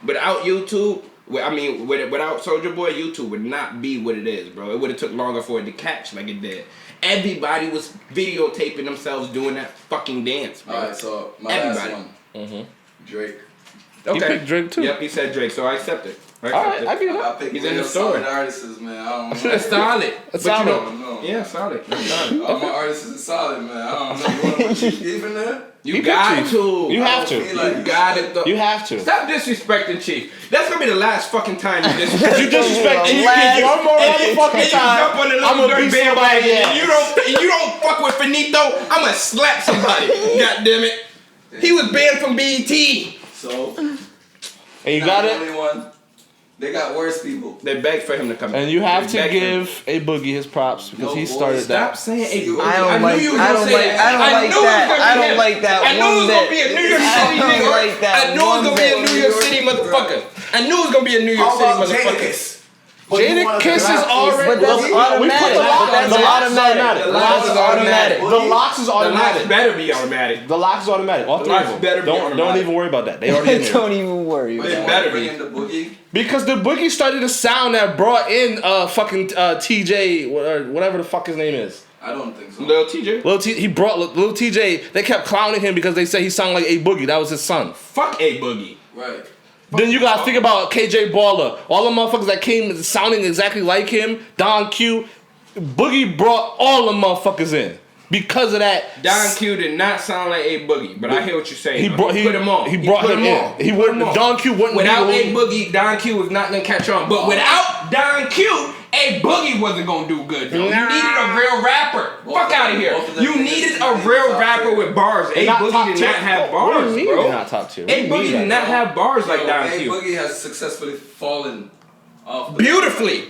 Without YouTube, without Soulja Boy, YouTube would not be what it is, bro. It would have took longer for it to catch like it did. Everybody was videotaping themselves doing that fucking dance, bro. Alright, so my Everybody. last one. Drake. He picked Drake too. Yep, he said Drake, so I accept it. Alright, I give it I up. picked He's in real the story. solid artists, man. I don't know. That's solid. That's But you solid. know- Yeah, solid. That's solid. All my artists is solid, man. I don't know. You want to put Chief Keef in there? You He got picked to. You have I to. feel like You got it. Though. You have to. Stop disrespecting Chief. That's gonna be the last fucking time you disrespect. You disrespect The me last- one more And motherfucking you jump time. on the I'm little gonna dirt beat somebody bandwagon. ass. And you don't fuck with Finito. I'm gonna slap somebody. God damn it. He was banned from BET. So, And you not got the it. only one. They got worse people. They begged for him to come. And you have They to begged for him. give A Boogie his props because No, he boy, started Stop that. saying A Boogie. I don't knew like- you was I gonna don't say like- that. I don't I like knew it was that. gonna I be don't him. like that I knew one it was gonna bit. be a New York I City don't nigga. like that I knew it was one gonna be a bit. New York City motherfucker. I knew it was gonna be a New York How City about motherfucker. Jadakiss? But you Jada wanted Kiss to is rap already. But that's we automatic. put the But lock. that's The lock is automatic. automatic. The lock is automatic. The locks is The locks automatic. better be automatic. The locks is automatic. All The three locks of them. better be Don't automatic. even worry about that. They already in there. Don't even worry. But It you better want to bring be. in the Boogie? Because the Boogie started a sound that brought in fucking TJ, whatever the fuck his name is. I don't think so. Lil TJ. He brought Lil TJ. They kept clowning him because they said he sounded like A Boogie. That was his son. Fuck A Boogie. Right. Then you gotta think about KJ Baller. All the motherfuckers that came sounding exactly like him. Don Q. Boogie brought all the motherfuckers in. Because of that. Don Q did not sound like A Boogie, but I hear what you're saying. He brought put him on. He brought put him in. He put wouldn't. him on. Don Q wouldn't. Without be A Boogie, Don Q was not gonna catch on. But without Don Q, A Boogie wasn't gonna do good. Bro. You Nah. needed a real rapper. Fuck out of here. both of them You niggas needed is a in real top rapper tier. with bars. A Not Boogie top did tier. not have What do you bars, mean bro. they're not top tier? What do A you Boogie mean did that? not have bars like Don A Q. Boogie has successfully fallen off. Beautifully.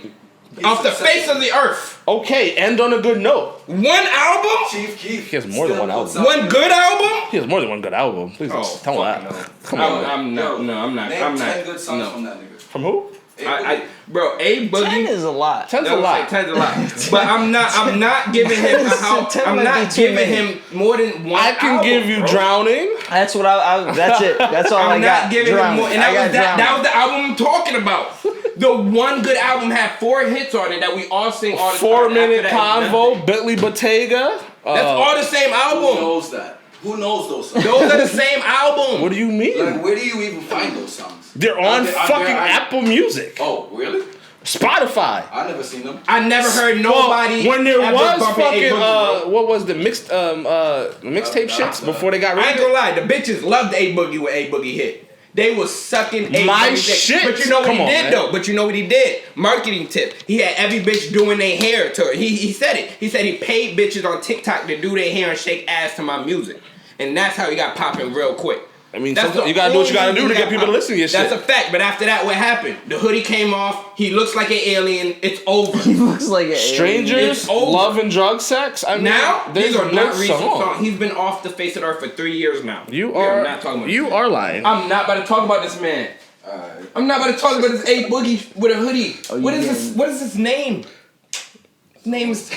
Off the face of the earth. Okay, end on a good note. One album? Chief Keef. He has more than one album. One good album? He has more than one good album. Please tell me that. No. Come on. I'm not. Name 10 good songs from that nigga. From who? Bro, A Boogie. 10 is a lot. 10's a lot. 10's a lot. But I'm not giving him I'm not giving him more than one I can album, give you bro. Drowning. That's what that's it. That's all I I'm got. not giving him more. And that was the album I'm talking about. The one good album had 4 hits on it that we all sing all the time. 4-minute After that, Convo, Bentley Bottega. That's all the same Who album. knows that? Who knows those songs? Those are the same album. What do you mean? Like, where do you even find those songs? They're on fucking Apple Music. Oh, really? Spotify. I never seen them. I never heard nobody. When there ever was bumping A fucking Boogie, bro. what was the mixtape shits before they got rid I of ain't it? gonna lie, the bitches loved A Boogie when A Boogie hit. They was sucking A My Boogie's shit. dick. But you know what Come he on, did man. though? But you know what he did? Marketing tip. He had every bitch doing their hair to her. He said it. He said he paid bitches on TikTok to do their hair and shake ass to my music. And that's how he got popping real quick. I mean, That's you gotta do what you gotta do to get people to listen to your That's shit. a fact. But after that, what happened? The hoodie came off. He looks like an alien. It's over. He looks like an Strangers, It's over. Love and Drug Sex. I mean, Now, there's these are not good recent songs. songs. He's been off the face of the earth for 3 years now. You We are not talking about you this. are lying. I'm not about to talk about this man. Alright. I'm not about to talk about this A Boogie with a hoodie. What is yeah. this? What is his name? His name is.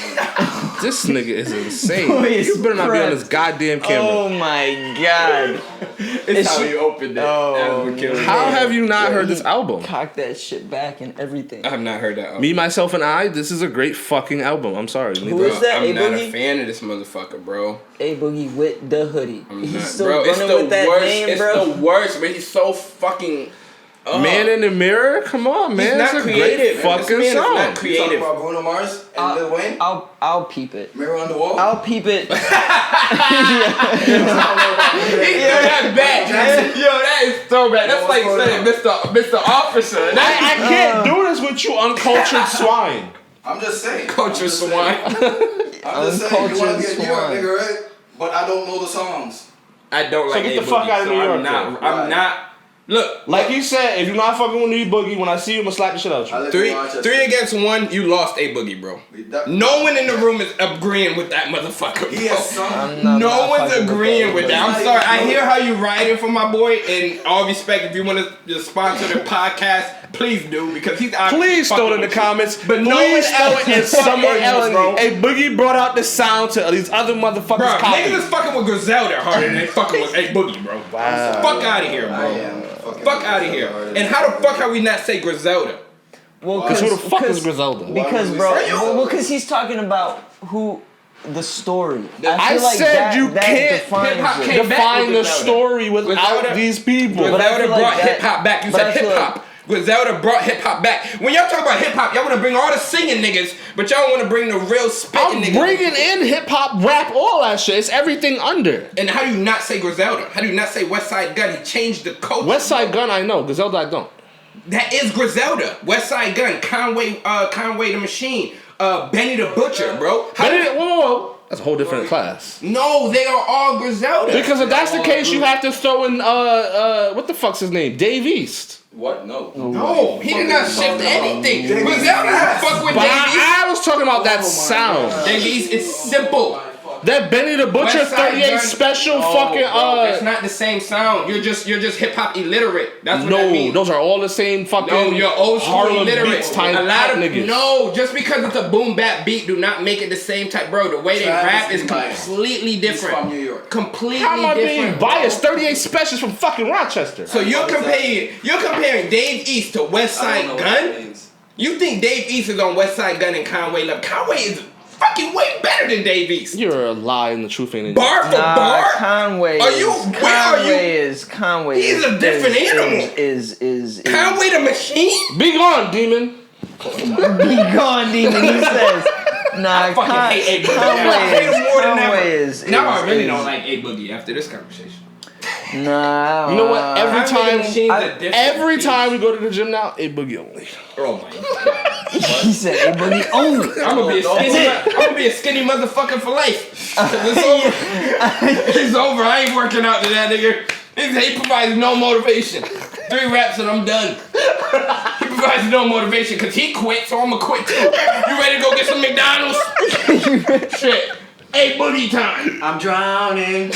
This nigga is insane. Boy, it's You better not be on prepped. this goddamn camera. Oh my god. It's how he opened it. Oh, That's what killed me. How have you not heard this album? Cock that shit back and everything. I have not heard that album. Me, Myself, and I. This is a great fucking album. I'm sorry. Who is that? I'm A not Boogie? a fan of this motherfucker, bro. A Boogie with the hoodie. I'm He's not, still bro. It's running the with that worst. name, It's bro. the worst, but he's so fucking. Man in the Mirror. Come on, man. He's not That's a creative. great This fucking man is not song. You talking creative. about Bruno Mars and Lil Wayne? I'll peep it. Mirror on the Wall? I'll peep it. He threw that back. Yo, that is so bad. That's like saying Mr. Officer. I That's can't do this with you, uncultured swine. I'm just saying. culture I'm just saying. swine. I'm just saying. You want to get New York, Uncultured nigga, right? But I don't know the songs. I don't like get A the fuck Boogie, out of so New York, I'm not. then. I'm not. Look, Like you said, if you're not fucking with New Boogie, when I see you, I'm gonna slap the shit out I you. live three in Rochester. against one. You lost A Boogie, bro. No one in the room is agreeing with that motherfucker. He bro. has some. No one's agreeing with that. I'm sorry. I hear how you riding for my boy, and all respect. If you want to sponsor the podcast, please do because he's obviously Please throw it in the fucking comments. But no Please one throw else it in is fucking somewhere with else, us, bro. bro. Hey, Boogie brought out the sound to these other motherfuckers. Bro, copies. niggas is fucking with Griselda harder than they fucking with A Boogie, bro. Wow. Fuck out of here, I bro. am fucking. Fuck out of here. And how the fuck have we not say Griselda? Well, Because who the fuck is Griselda? Because, Why bro, would we say you? well, because he's talking about who the story. I feel like said that, you that can't defines hip-hop it. can't- Define the Griselda. story without Griselda- these people. But I Griselda feel like brought that- hip hop back. You but said I feel hip hop. Griselda brought hip hop back. When y'all talk about hip hop, y'all want to bring all the singing niggas, but y'all want to bring the real spitting I'm niggas. bringing in hip hop, rap, all that shit. It's everything under. And how do you not say Griselda? How do you not say West Side Gun? He changed the culture. West Side Gun, I know. Griselda, I don't. That is Griselda. West Side Gun. Conway the Machine. Benny the Butcher, bro. How But whoa. That's a whole different class. No, they are all Griselda. Because if that's the case, you have to throw in what the fuck's his name? Dave East. What? No. No, he did not shift anything. Griselda doesn't fuck with But Dave East. I was talking about that sound. Dave East is simple. That Benny the Butcher West Side 38 Gun- special Oh, fucking bro, it's not the same sound. You're just hip hop illiterate. That's what that No, means. those are all the same fucking No, you're old school Harlem illiterate. Beats type A lot of niggas. no, just because it's a boom bap beat, do not make it the same type, bro. The way they Travis rap is is biased. completely different. He's from New York. Completely How am I being different. bro. biased? 38 specials from fucking Rochester. So you're comparing Dave East to West I Side don't know what that Gun? means. You think Dave East is on West Side Gun and Conway Love? Conway is fucking way better than Dave East. You're a lie and the truth ain't in you. Bar for Nah, bar. Conway. Are you- is- where are you? Conway. He's is- a different is- animal. Is Conway the Machine. Be gone, demon. be gone, demon. He says. Nah, I fucking hate A Boogie. Conway I hate him more than Conway ever. is. Now I really is- don't like A Boogie after this conversation. Nah. You know what? Every Conway the time, Machine's a different every beast. time we go to the gym now, a boogie only. Oh my god. He said, "A Boogie only." I'm gonna be a skinny motherfucker for life. 'Cause it's over. It's over. I ain't working out to that nigga. He provides no motivation. 3 reps and I'm done. He provides Rico has no motivation because he quit, so I'm gonna quit too. You ready to go get some McDonald's? Shit. Hey, boogie time. I'm drowning.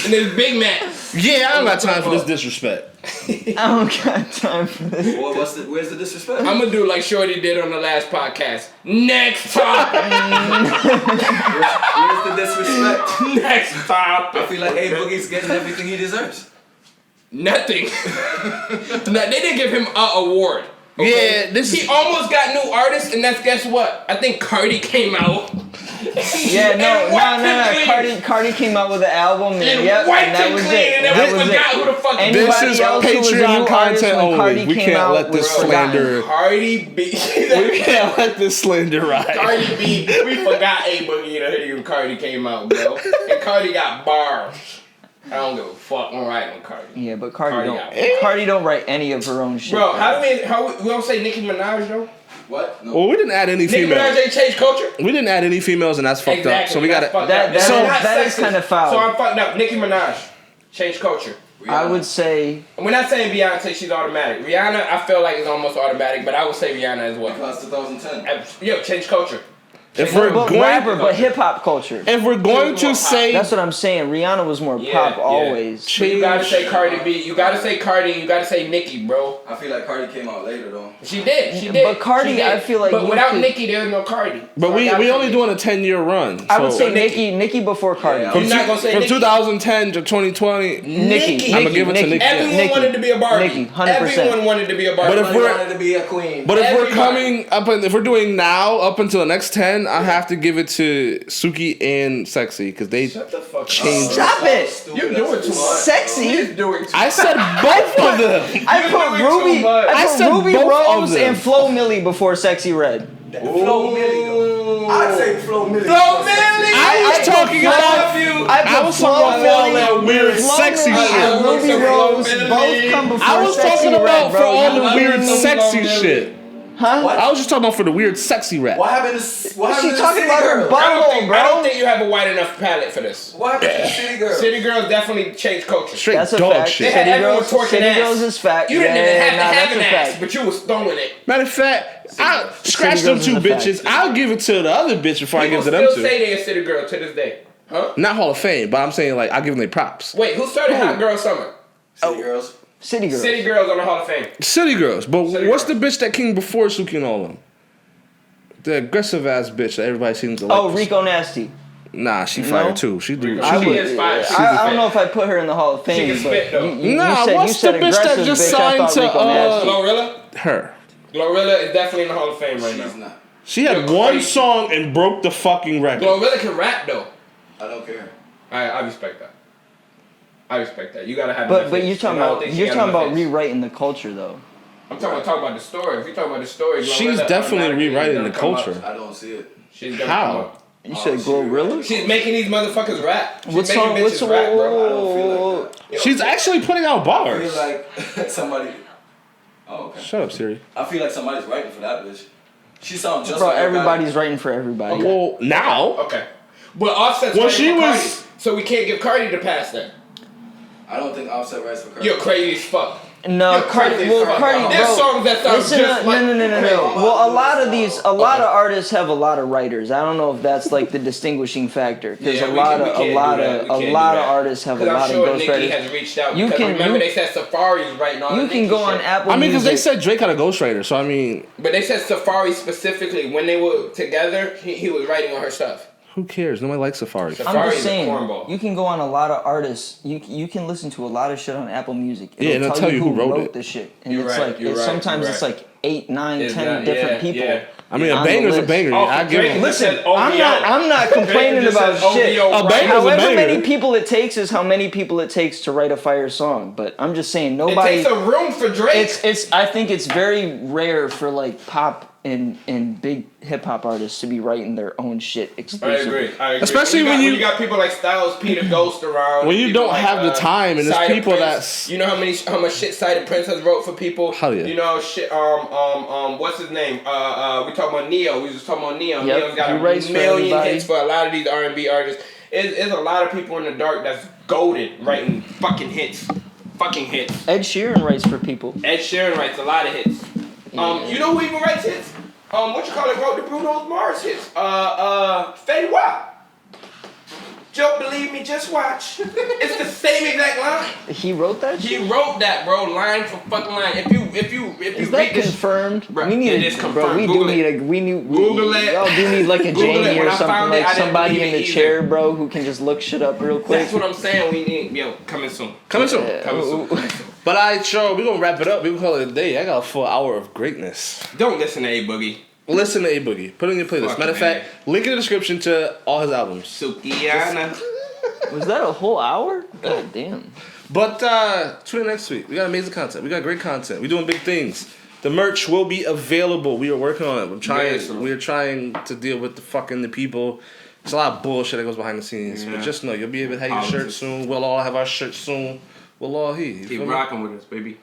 And there's Big Mac. Yeah, I don't got time for this disrespect. I don't got time for this. Well, where's the disrespect? I'm gonna do like Shorty did on the last podcast. Next topic. Where's the disrespect? Next topic. I feel like A Boogie's getting everything he deserves. Nothing. No, they didn't give him an award. Okay? Yeah, this he is. almost got new artists, and that's guess what? I think Cardi came out. Yeah, no. Cardi. Cardi came out with an album, and And yep, wiped and that him was clean, it. and then That we was forgot it. who the fuck. Anybody This is else who was a Patreon new artist content when only. Cardi We came can't out let was this forgotten. slander. Cardi B. We can't let this slander ride. Cardi B. We forgot A Boogie in the hoodie when Cardi came out, bro. And Cardi got bars. I don't give a fuck. I'm riding with Cardi. Yeah, but Cardi got Cardi don't write any of her own shit. Bro, how we don't say Nicki Minaj though? What? No. Well, we didn't add any Nicki Minaj females. ain't changed culture. We didn't add any females, and that's fucked up. So we got that's to. fucked up. That is kind of foul. So I'm fucked up. Nicki Minaj changed culture. I would say We're not saying Beyonce, she's automatic. Rihanna, I feel like is almost automatic, but I would say Rihanna as well. Because 2010. Yo, change culture. If we're but going, rapper, but hip hop culture. if we're going to say, That's what I'm saying. Rihanna was more pop always. But you gotta say Cardi B. You gotta say Cardi. You gotta say Nicki, bro. I feel like Cardi came out later though. She did. But Cardi, She did. I feel like But you without could- Nicki, there's no Cardi. but So I we gotta say only Nicki. doing a 10-year run. I would So say Nicki before Cardi. Yeah. from, You're not gonna say from Nicki. 2010 to 2020. Nicki. I'ma give it to Nicki. Everyone Nicki. wanted to be a Barbie. Nicki, 100%. Everyone wanted to be a Barbie. But if Everybody we're- wanted to be a queen. But if we're Everybody. coming up, if we're doing now up until the next 10, I have to give it to Suki and Sexy because they Shut the fuck changed. up. Stop it. You're doing too much. Sexy. You're doing too I said both of them. I put doing Ruby. too much. I I put said Ruby both of Rose them. and Flo Milli before Sexy Red. Flo Milli though. I'd say Flo Milli. Flo Milli. I was talking about. I was talking about all that weird sexy Milli shit. and Ruby Rose both come before I was Sexy talking Red, about bro. for all the I weird love sexy Flo Milli. shit. Huh? What? I was just talking about for the weird sexy rap. What happened to what happened She to talking City about her Girls? butt. I bro. don't think you have a wide enough palette for this. What happened to City Girls? City Girls definitely changed culture. Straight That's a dog fact. shit. They had everyone Girls, twerking City ass. Girls is fact. You didn't even have to have that's an a ass, fact. but you was throwing it. Matter of fact, I scratch City them Girls two is a fact. bitches. I'll give it to the other bitch before I People give it to them still two. say they a City Girl to this day. Huh? Not Hall of Fame, but I'm saying like I'll give them their props. Wait, who started Hot Girl Summer? City Girls. City Girls. City Girls on the Hall of Fame. City Girls, but City what's Girls. the bitch that came before Suki and all them? The aggressive ass bitch that everybody seems to like. Oh, Rico Nasty. Nah, she fired No? too. She do. Rico- she I do- would- is fire. She's I don't know if I put her in the Hall of She Fame, can but spit, though. Nah, you what's said the bitch that aggressive, just bitch. I signed thought to, Rico Nasty. Glorilla? her? Glorilla is definitely in the Hall of Fame right She's now. not. She had You're one crazy. song and broke the fucking record. Glorilla can rap though. I don't care. I respect that. I respect that. You gotta have. But enough you're hits, talking and I don't about think she got enough hits. rewriting the culture though. I'm talking about the story. If you talking about the story, She's Glorilla definitely automatically rewriting gonna the come up. culture. I don't see it. She's gonna How? come up. You said shit. Glorilla? She's making these motherfuckers rap. She's What making song? bitches What's rap, bro. I don't feel like that. She's actually putting out I bars. feel like somebody. Oh, okay. Shut up, Siri. I feel like somebody's writing for that bitch. She sounds just Bro, like everybody's writing for everybody. Well, now Okay. But Offset's Well, writing she for was- Cardi, so we can't give Cardi the pass then. I don't think Offset writes for Cardi. You're crazy as fuck. No, You're Cardi. crazy Well, as fuck. Cardi, There's bro. songs that sound Listen, just like. no. Crazy. Well, a lot of artists have a lot of writers. I don't know if that's like the distinguishing factor because Yeah, a we lot can't- of we can't do that. We can't do that. artists have a 'Cause I'm lot sure of Nicki ghostwriters. has reached out. You because can- remember you- they said Safari's writing all You the can Nicki go on shit. Apple I mean, because Music. they said Drake had a ghostwriter, so I mean, But they said Safari specifically when they were together, he was writing on her stuff. who cares? Nobody likes Safari. I'm Safari's just a saying, cornball. you can go on a lot of artists. You can listen to a lot of shit on Apple Music. Yeah, and it'll tell you who wrote it. the shit. And You're it's right, like you're right, sometimes you're it's right. like 8, 9, It's 10 not- different yeah, people. yeah. I mean, a on the banger's a list. banger. Oh, I give Drake him. just Listen, said OVO. I'm not complaining Drake just about said shit. OVO, A right? banger- However banger. many people it takes is how many people it takes to write a fire song. But I'm just saying It nobody. takes a room for Drake. It's. I think it's very rare for like pop and big hip hop artists to be writing their own shit I exclusively. agree. Especially when when you you- got people like Styles, Peter Ghost around. When you people don't have the time and there's Cider people Prince. that's- You know how much shit Cider Prince has wrote for people. Hell yeah. You know shit. What's his name? We talking about Neo. We just talking about Neo. Yep, Neo's got he a writes for million everybody. hits for a lot of these R&B artists. It's a lot of people in the dark that's goaded writing fucking hits. Fucking hits. Ed Sheeran writes for people. Ed Sheeran writes a lot of hits. You know who even writes hits? What you call it? Wrote the Bruno Mars hits. Fetty Wap. Joe, believe me, just watch. It's the same exact line. He wrote that shit? He wrote that, bro, line for fucking line. If you Is that confirmed? Bro, we need it is confirmed. We Google do need Google it. Y'all do need like a Google it. Jamie When or I something, found it, like I didn't somebody believe in the it chair, either. bro, who can just look shit up real quick. That's what I'm saying. We need, coming soon. Coming soon. Coming soon. But alright, sure, we're gonna wrap it up. We're gonna call it a day. I got a full hour of greatness. Don't listen to A Boogie. Listen to A Boogie. Put it in your playlist. Fuck, Matter of man. fact, link in the description to all his albums. Sukiyana. Was that a whole hour? God damn. But tune in next week. We got amazing content. We got great content. We're doing big things. The merch will be available. We are working on it. We're trying to deal with the people. There's a lot of bullshit that goes behind the scenes. Yeah. But just know you'll be able to have your shirt soon. We'll all have our shirts soon. We'll all hear. Keep rocking with us, baby.